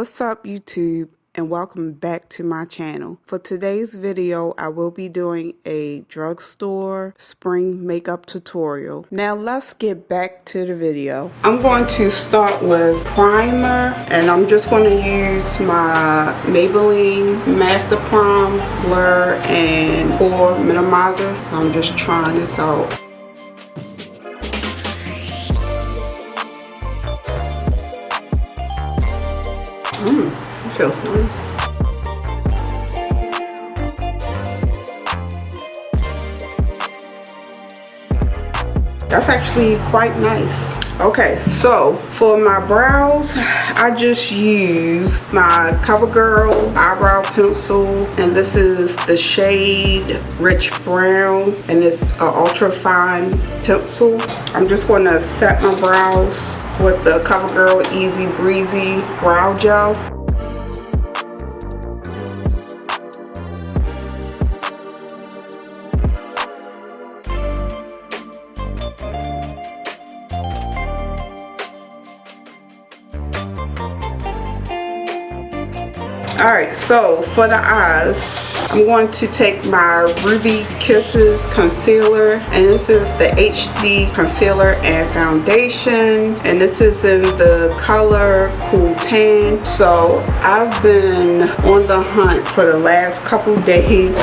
What's up YouTube, and welcome back to my channel. For today's video, I will be doing a drugstore spring makeup tutorial. Now let's get back to the video. I'm going to start with primer, and I'm just going to use my Maybelline Master Prime Blur and Pore Minimizer. I'm just trying this out. It feels nice. That's actually quite nice. Okay, so for my brows, I just used my CoverGirl eyebrow pencil, and this is the shade Rich Brown, and it's an ultra fine pencil. I'm just going to set my brows with the CoverGirl Easy Breezy Brow Gel. Alright, so for the eyes, I'm going to take my Ruby Kisses concealer, and this is the HD concealer and foundation, and this is in the color Cool Tan. So I've been on the hunt for the last couple days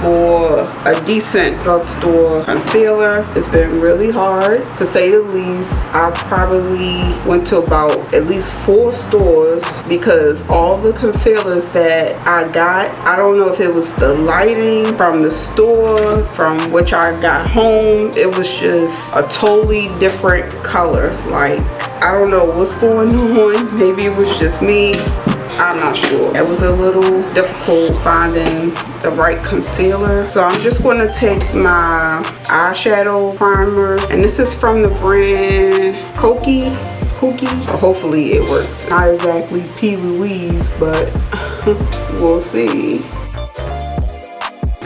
for a decent drugstore concealer. It's been really hard, to say the least. I probably went to about at least 4 stores because all the concealers that I got, I don't know if it was the lighting from the store, from which I got home, it was just a totally different color. Like, I don't know what's going on. Maybe it was just me, I'm not sure. It was a little difficult finding the right concealer. So I'm just going to take my eyeshadow primer, and this is from the brand Cookie. Hopefully it works. Not exactly P. Louise, but we'll see.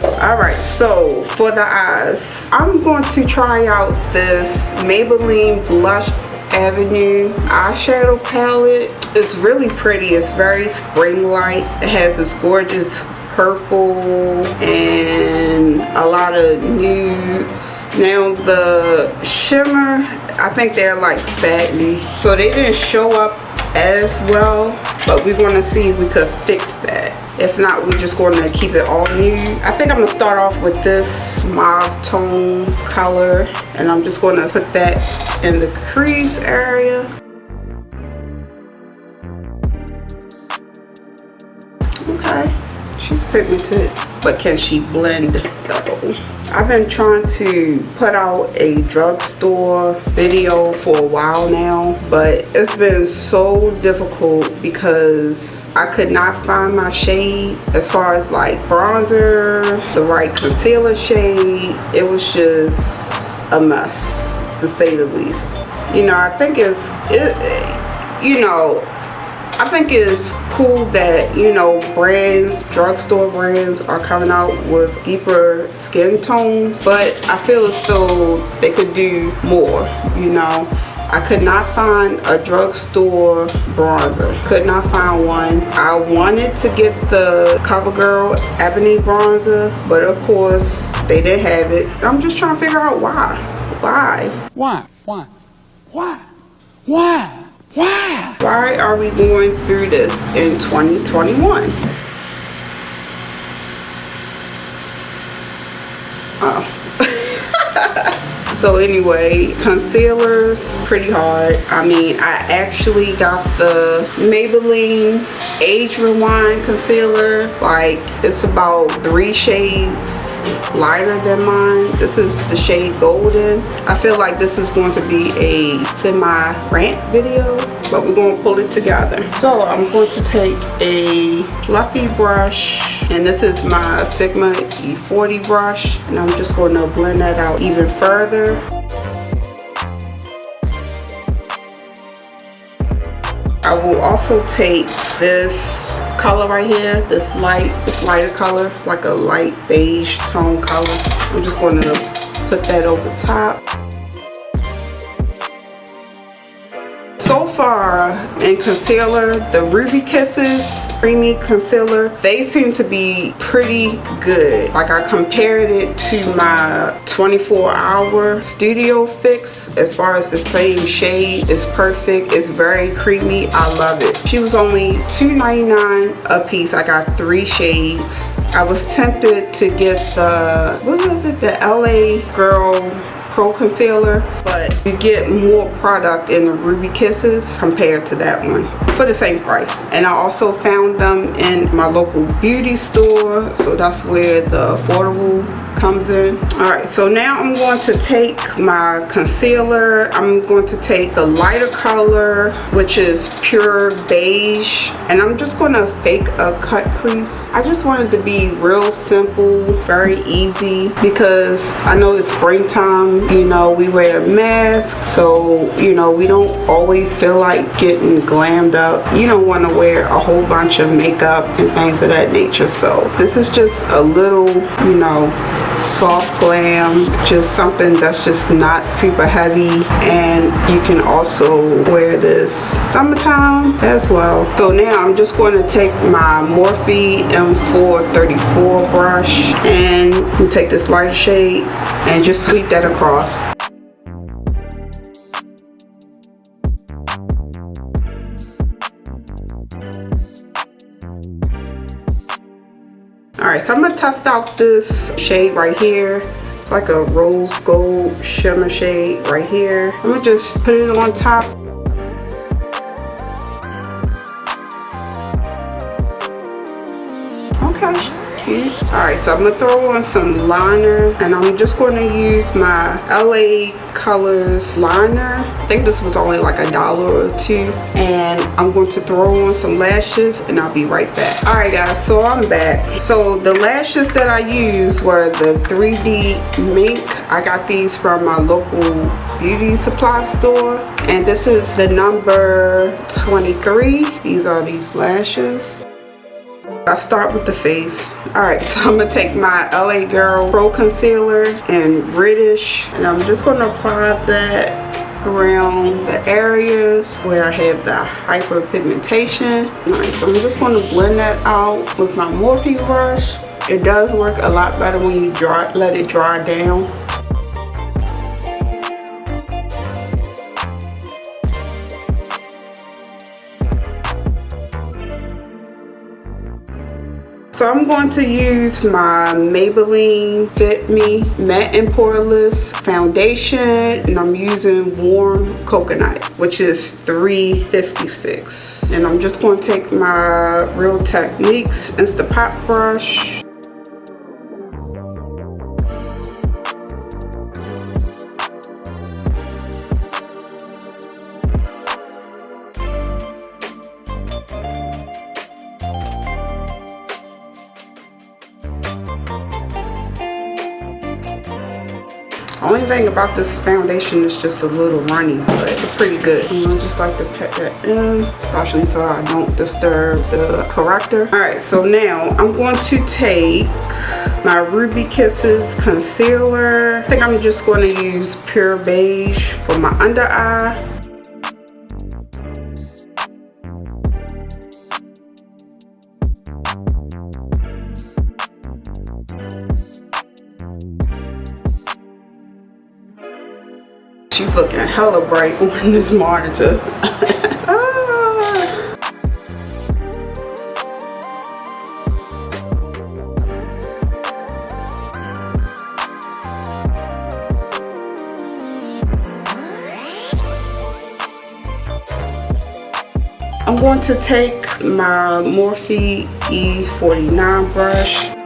Alright, so for the eyes, I'm going to try out this Maybelline Blush Avenue eyeshadow palette. It's really pretty. It's very spring-like. It has this gorgeous purple and a lot of nudes. Now the shimmer, I think they're like satin, so they didn't show up as well, but we're going to see if we could fix that. If not, we're just going to keep it all nude. I think I'm going to start off with this mauve tone color, and I'm just going to put that in the crease area. Okay, she's pigmented, but can she blend though? I've been trying to put out a drugstore video for a while now, but it's been so difficult because I could not find my shade as far as like bronzer, the right concealer shade. It was just a mess, to say the least. You know, I think I think it's cool that, you know, brands, drugstore brands are coming out with deeper skin tones, but I feel as though they could do more, you know. I could not find a drugstore bronzer. Could not find one. I wanted to get the CoverGirl Ebony bronzer, but of course they didn't have it. I'm just trying to figure out why. Why are we going through this in 2021? Oh. So anyway, concealers, pretty hard. I mean, I actually got the Maybelline Age Rewind concealer. Like, it's about 3 shades lighter than mine. This is the shade Golden. I feel like this is going to be a semi-rant video, but we're going to pull it together. So I'm going to take a fluffy brush, and this is my Sigma E40 brush, and I'm just going to blend that out even further. I will also take this color right here, this lighter color, like a light beige tone color. I'm just going to put that over top. So far in concealer, the Ruby Kisses Creamy Concealer, they seem to be pretty good. Like, I compared it to my 24-hour Studio Fix as far as the same shade. It's perfect. It's very creamy. I love it. She was only $2.99 a piece. I got 3 shades. I was tempted to get the, what was it, the LA Girl Pro Concealer, but you get more product in the Ruby Kisses compared to that one for the same price. And I also found them in my local beauty store, so that's where the affordable comes in. Alright, so now I'm going to take my concealer. I'm going to take the lighter color, which is pure beige, and I'm just going to fake a cut crease. I just wanted to be real simple, very easy, because I know it's springtime. You know, we wear masks, so you know, we don't always feel like getting glammed up. You don't want to wear a whole bunch of makeup and things of that nature. So this is just a little, you know, soft glam, just something that's just not super heavy, and you can also wear this summertime as well. So now I'm just going to take my Morphe M434 brush and take this lighter shade and just sweep that across. Alright, so I'm going to test out this shade right here. It's like a rose gold shimmer shade right here. I'm going to just put it on top. Okay, she's cute. Alright, so I'm going to throw on some liner, and I'm just going to use my LA Colors liner. I think this was only like $1 or $2, and I'm going to throw on some lashes, and I'll be right back. Alright guys, so I'm back. So the lashes that I used were the 3D Mink. I got these from my local beauty supply store, and this is the number 23. These are these lashes. I start with the face. Alright, so I'm going to take my LA Girl Pro Concealer in British, and I'm just going to apply that around the areas where I have the hyperpigmentation. Alright, so I'm just going to blend that out with my Morphe brush. It does work a lot better when you let it dry down. So I'm going to use my Maybelline Fit Me Matte and Poreless Foundation, and I'm using Warm Coconut, which is $3.56. And I'm just going to take my Real Techniques Instapot brush. Only thing about this foundation is just a little runny, but it's pretty good. I just like to pat that in, especially so I don't disturb the corrector. Alright, so now I'm going to take my Ruby Kisses concealer. I think I'm just going to use pure beige for my under eye. She's looking hella bright on this monitor. I'm going to take my Morphe E49 brush.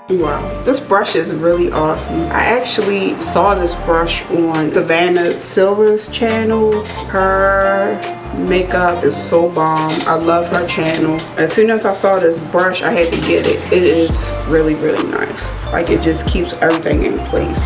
Wow, this brush is really awesome. I actually saw this brush on Savannah Silver's channel. Her makeup is so bomb. I love her channel. As soon as I saw this brush, I had to get it. It is really, really nice. Like, it just keeps everything in place.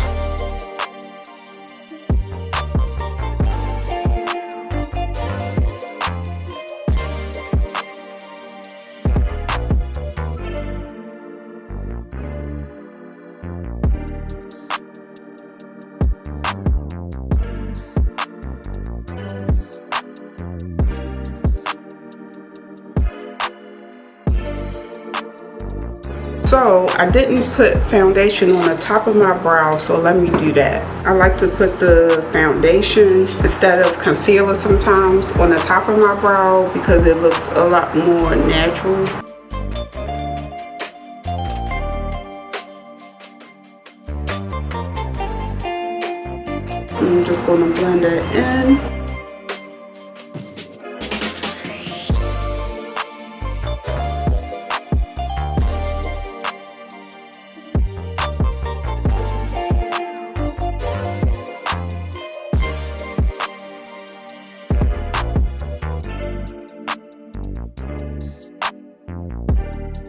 So I didn't put foundation on the top of my brow, so let me do that. I like to put the foundation instead of concealer sometimes on the top of my brow because it looks a lot more natural. I'm just going to blend that in.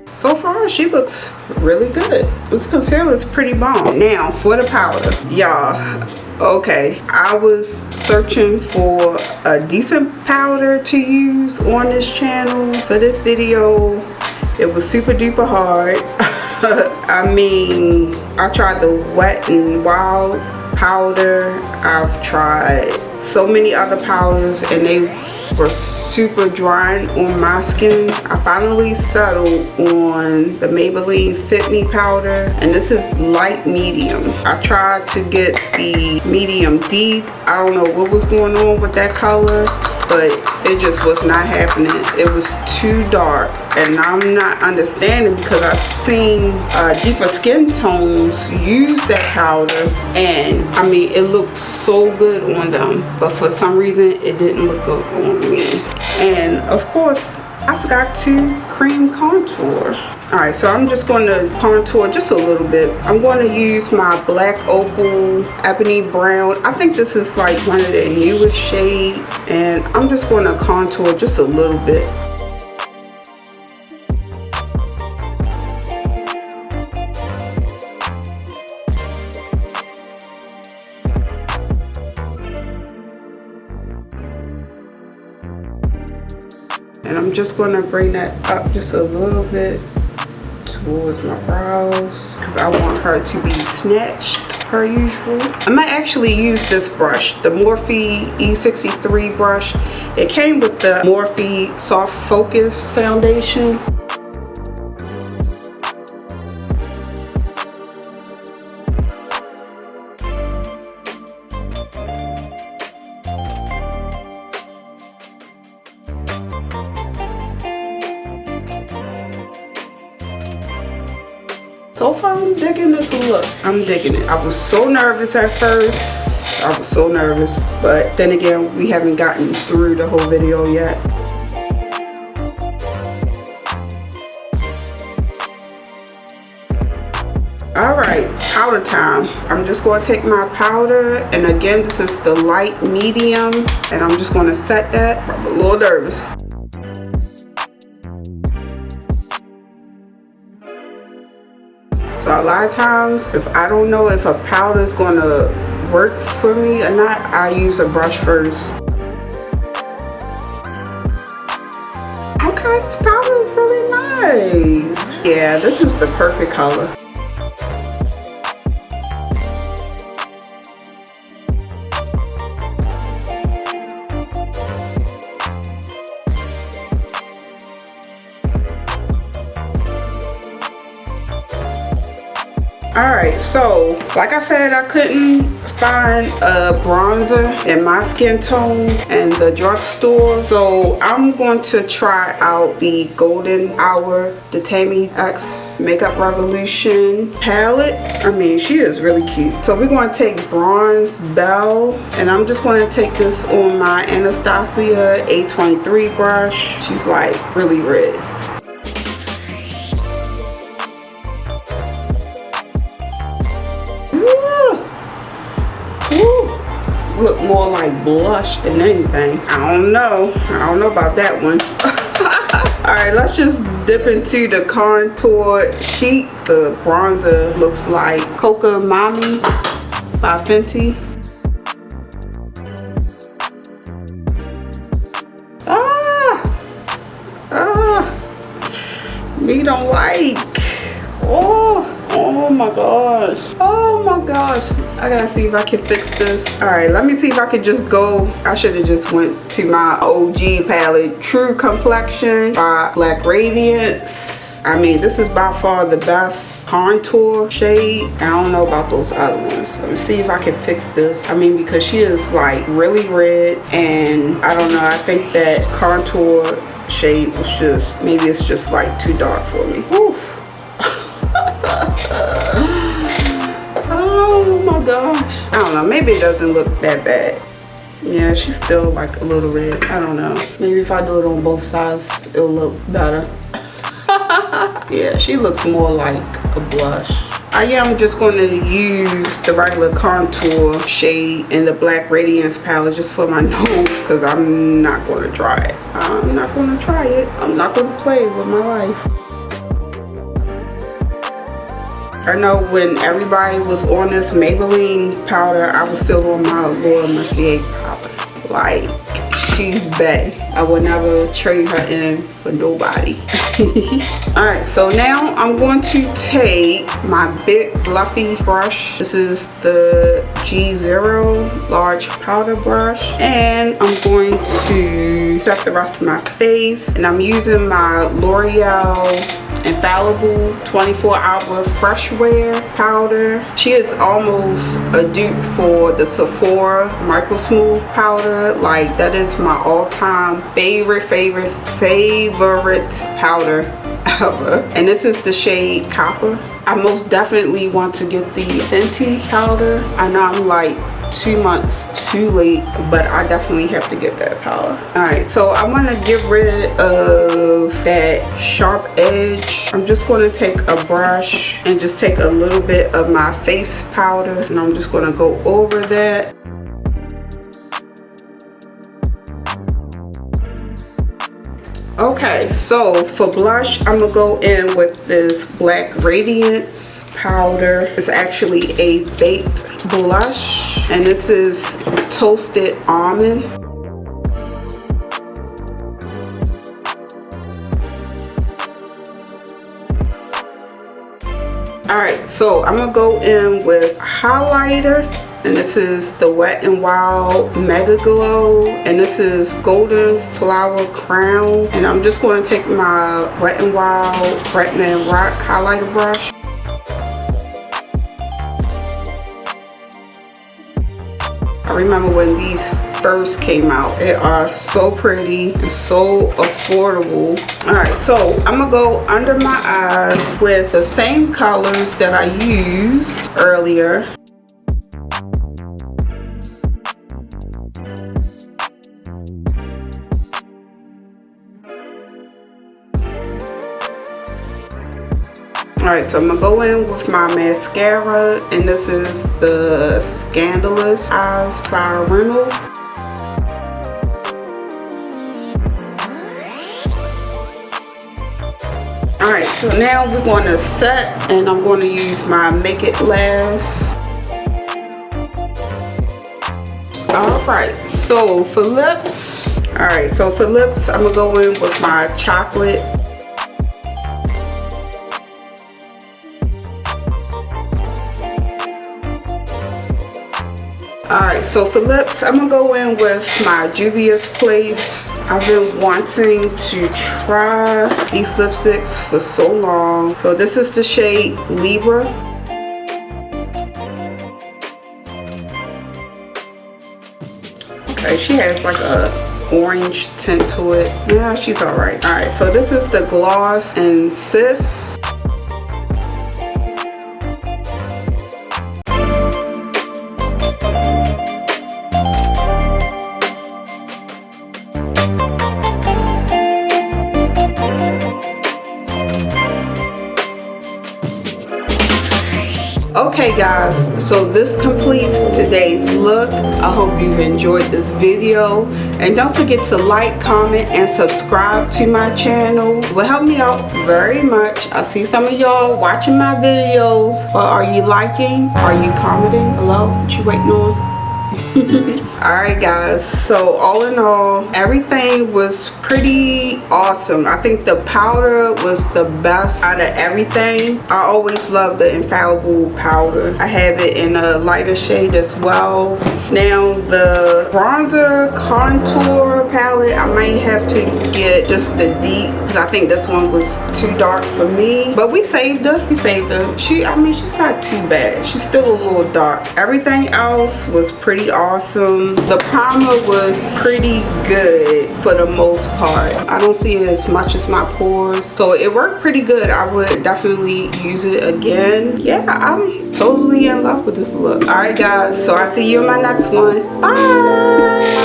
So far, she looks really good. This concealer is pretty bomb. Now, for the powder. Y'all, okay. I was searching for a decent powder to use on this channel for this video. It was super duper hard. I mean, I tried the Wet n Wild powder. I've tried so many other powders and they were super drying on my skin. I finally settled on the Maybelline Fit Me powder, and this is light medium. I tried to get the medium deep. I don't know what was going on with that color, but it just was not happening. It was too dark, and I'm not understanding because I've seen deeper skin tones use that powder, and I mean, it looked so good on them, but for some reason it didn't look good on me. And of course, I forgot to cream contour. Alright, so I'm just going to contour just a little bit. I'm going to use my Black Opal Ebony Brown. I think this is like one of the newest shades, and I'm just going to contour just a little bit. And I'm just going to bring that up just a little bit towards my brows because I want her to be snatched per usual. I might actually use this brush, the Morphe E63 brush. It came with the Morphe Soft Focus foundation. So far, I'm digging this look. I'm digging it. I was so nervous at first. I was so nervous. But then again, we haven't gotten through the whole video yet. Alright, powder time. I'm just going to take my powder. And again, this is the light medium. And I'm just going to set that. I'm a little nervous. So a lot of times, if I don't know if a powder is going to work for me or not, I use a brush first. Okay, this powder is really nice. Yeah, this is the perfect color. Alright, so like I said, I couldn't find a bronzer in my skin tone in the drugstore, so I'm going to try out the Golden Hour, the Tammy X Makeup Revolution palette. I mean, she is really cute. So we're going to take Bronze Belle, and I'm just going to take this on my Anastasia A23 brush. She's like really red. Look more like blush than anything. I don't know about that one. Alright, let's just dip into the contour sheet. The bronzer looks like Coca Mami by Fenty. Me don't like. Oh my gosh. Oh my gosh. I gotta see if I can fix this. Alright, let me see if I can just go. I should have just went to my OG palette, True Complexion by Black Radiance. I mean, this is by far the best contour shade. I don't know about those other ones. Let me see if I can fix this. I mean, because she is like really red, and I don't know, I think that contour shade was just, maybe it's just like too dark for me. Woo. Oh my gosh. I don't know, maybe it doesn't look that bad. Yeah, she's still like a little red. I don't know. Maybe if I do it on both sides, it'll look better. Yeah, she looks more like a blush. I am just going to use the regular contour shade in the Black Radiance palette just for my nose, because I'm not going to try it. I'm not going to try it. I'm not going to play with my life. I know when everybody was on this Maybelline powder, I was still on my Laura Mercier powder. Like, she's bae. I would never trade her in for nobody. Alright, so now I'm going to take my big fluffy brush. This is the G0 large powder brush, and I'm going to set the rest of my face, and I'm using my L'Oreal Infallible 24-hour fresh wear powder. She is almost a dupe for the Sephora Micro Smooth powder. Like, that is my all-time favorite powder ever. And this is the shade Copper. I most definitely want to get the Fenty powder. I know I'm like 2 months too late, but I definitely have to get that powder. Alright, so I want to get rid of that sharp edge. I'm just going to take a brush and just take a little bit of my face powder, and I'm just going to go over that. Okay, so for blush, I'm gonna go in with this Black Radiance powder. It's actually a baked blush, and this is Toasted Almond. Alright, so I'm gonna go in with highlighter, and this is the Wet n Wild Mega Glow, and this is Golden Flower Crown. And I'm just going to take my Wet n Wild Bretman Rock highlighter brush. I remember when these first came out. They are so pretty and so affordable. Alright, so I'm gonna go under my eyes with the same colors that I used earlier. Alright, so I'm going to go in with my mascara, and this is the Scandalous Eyes by Rimmel. Alright, so now we're going to set, and I'm going to use my Make It Last. Alright, so for lips, I'm going to go in with my chocolate. Alright, so for lips, I'm going to go in with my Juvia's Place. I've been wanting to try these lipsticks for so long. So this is the shade Libra. Okay, she has like a orange tint to it. Yeah, she's alright. Alright, so this is the gloss and Sis. Okay guys, so this completes today's look. I hope you've enjoyed this video, and don't forget to like, comment, and subscribe to my channel. It will help me out very much. I see some of y'all watching my videos, but are you liking? Are you commenting? Hello? What you waiting on? Alright guys, so all in all, everything was pretty awesome. I think the powder was the best out of everything. I always love the Infallible powder. I have it in a lighter shade as well. Now the bronzer contour palette, I might have to get just the deep, because I think this one was too dark for me. But we saved her. We saved her. I mean, she's not too bad. She's still a little dark. Everything else was pretty awesome. The primer was pretty good for the most part. I don't see it as much as my pores, so it worked pretty good. I would definitely use it again. Yeah, I'm totally in love with this look. Alright guys, so I'll see you in my next one. Bye.